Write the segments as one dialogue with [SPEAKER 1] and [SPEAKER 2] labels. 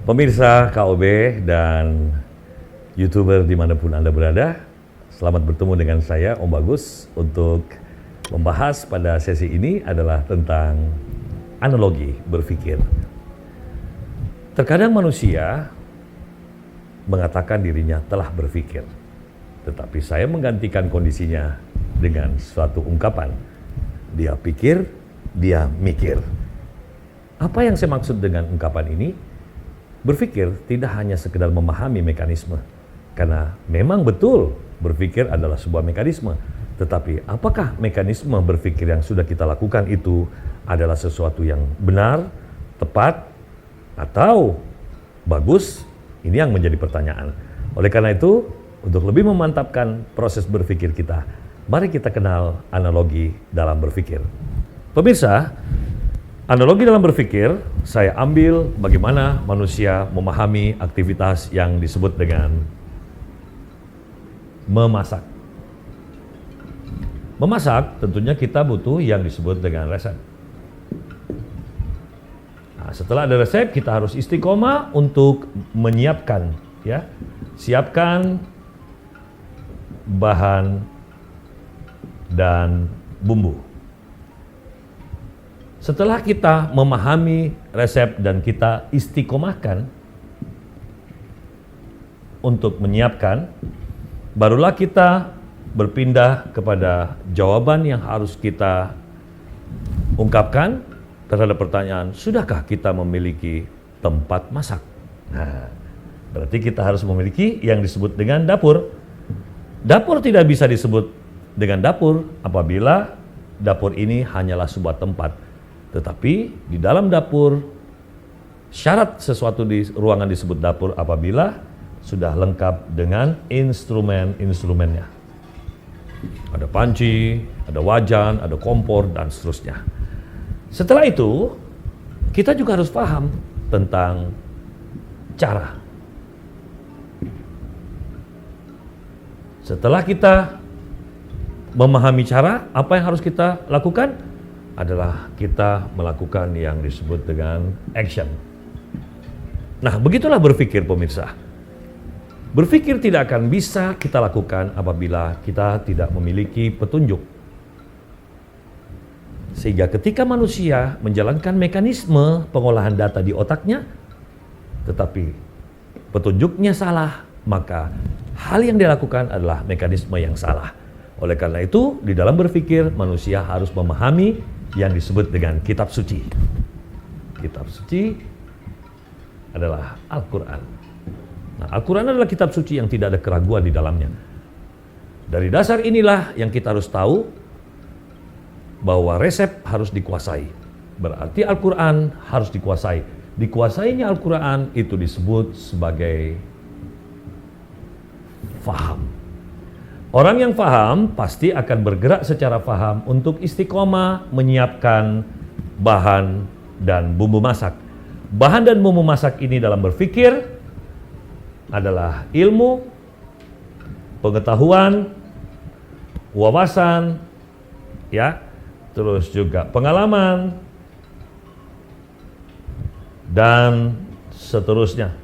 [SPEAKER 1] Pemirsa KOB dan YouTuber dimanapun Anda berada, selamat bertemu dengan saya Om Bagus untuk membahas pada sesi ini adalah tentang analogi berpikir. Terkadang manusia mengatakan dirinya telah berpikir, tetapi saya menggantikan kondisinya dengan suatu ungkapan. Dia pikir, dia mikir. Apa yang saya maksud dengan ungkapan ini? Berpikir tidak hanya sekedar memahami mekanisme, karena memang betul berpikir adalah sebuah mekanisme. Tetapi apakah mekanisme berpikir yang sudah kita lakukan itu adalah sesuatu yang benar, tepat, atau bagus? Ini yang menjadi pertanyaan. Oleh karena itu, untuk lebih memantapkan proses berpikir kita, mari kita kenal analogi dalam berpikir. Pemirsa, analogi dalam berpikir, saya ambil bagaimana manusia memahami aktivitas yang disebut dengan memasak. Memasak tentunya kita butuh yang disebut dengan resep. Nah, setelah ada resep, kita harus istiqomah untuk menyiapkan, ya, siapkan bahan dan bumbu. Setelah kita memahami resep dan kita istiqomahkan untuk menyiapkan, barulah kita berpindah kepada jawaban yang harus kita ungkapkan terhadap pertanyaan, sudahkah kita memiliki tempat masak? Nah, berarti kita harus memiliki yang disebut dengan dapur. Dapur tidak bisa disebut dengan dapur apabila dapur ini hanyalah sebuah tempat. Tetapi di dalam dapur, syarat sesuatu di ruangan disebut dapur apabila sudah lengkap dengan instrumen-instrumennya. Ada panci, ada wajan, ada kompor, dan seterusnya. Setelah itu, kita juga harus paham tentang cara. Setelah kita memahami cara, apa yang harus kita lakukan? Adalah kita melakukan yang disebut dengan action. Nah, begitulah berpikir, pemirsa. Berpikir tidak akan bisa kita lakukan apabila kita tidak memiliki petunjuk. Sehingga ketika manusia menjalankan mekanisme pengolahan data di otaknya, tetapi petunjuknya salah, maka hal yang dilakukan adalah mekanisme yang salah. Oleh karena itu, di dalam berpikir, manusia harus memahami yang disebut dengan kitab suci. Kitab suci adalah Al-Quran. Nah, Al-Quran adalah kitab suci yang tidak ada keraguan di dalamnya. Dari dasar inilah yang kita harus tahu bahwa resep harus dikuasai. Berarti Al-Quran harus dikuasai. Dikuasainya Al-Quran itu disebut sebagai faham. Orang yang faham pasti akan bergerak secara faham untuk istiqomah menyiapkan bahan dan bumbu masak. Bahan dan bumbu masak ini dalam berpikir adalah ilmu, pengetahuan, wawasan, ya, terus juga pengalaman, dan seterusnya.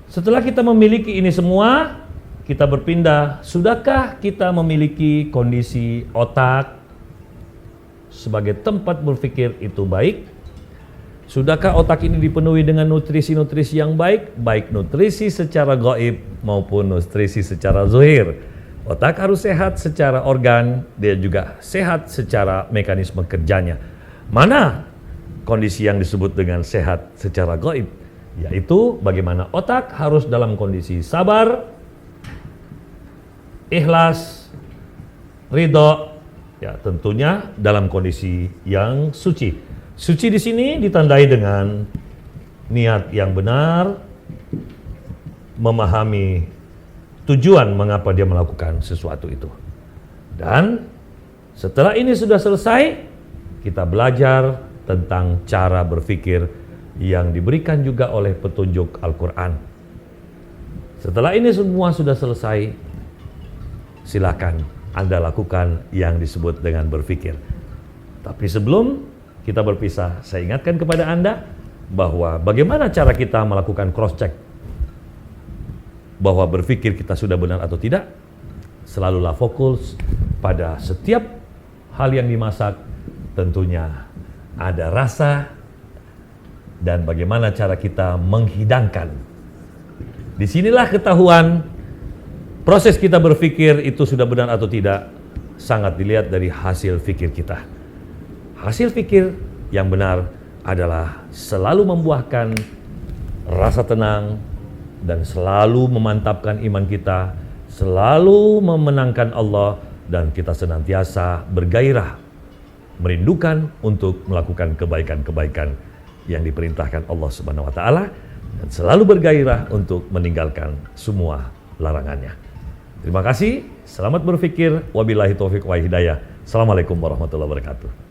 [SPEAKER 1] Setelah kita memiliki ini semua, kita berpindah, sudahkah kita memiliki kondisi otak sebagai tempat berpikir itu baik? Sudahkah otak ini dipenuhi dengan nutrisi-nutrisi yang baik? Baik nutrisi secara gaib maupun nutrisi secara zahir. Otak harus sehat secara organ, dia juga sehat secara mekanisme kerjanya. Mana kondisi yang disebut dengan sehat secara gaib? Yaitu bagaimana otak harus dalam kondisi sabar, ikhlas, ridho, ya tentunya dalam kondisi yang suci. Suci di sini ditandai dengan niat yang benar, memahami tujuan mengapa dia melakukan sesuatu itu. Dan setelah ini sudah selesai, kita belajar tentang cara berpikir yang diberikan juga oleh petunjuk Al-Quran. Setelah ini semua sudah selesai, silakan Anda lakukan yang disebut dengan berpikir. Tapi sebelum kita berpisah, saya ingatkan kepada Anda bahwa bagaimana cara kita melakukan cross check bahwa berpikir kita sudah benar atau tidak. Selalulah fokus pada setiap hal yang dimasak, tentunya ada rasa dan bagaimana cara kita menghidangkan. Disinilah ketahuan proses kita berpikir itu sudah benar atau tidak sangat dilihat dari hasil pikir kita. Hasil pikir yang benar adalah selalu membuahkan rasa tenang dan selalu memantapkan iman kita, selalu memenangkan Allah, dan kita senantiasa bergairah, merindukan untuk melakukan kebaikan-kebaikan yang diperintahkan Allah Subhanahu wa Ta'ala, dan selalu bergairah untuk meninggalkan semua larangannya. Terima kasih, selamat berpikir, wabillahi taufiq wa hidayah. Assalamualaikum warahmatullahi wabarakatuh.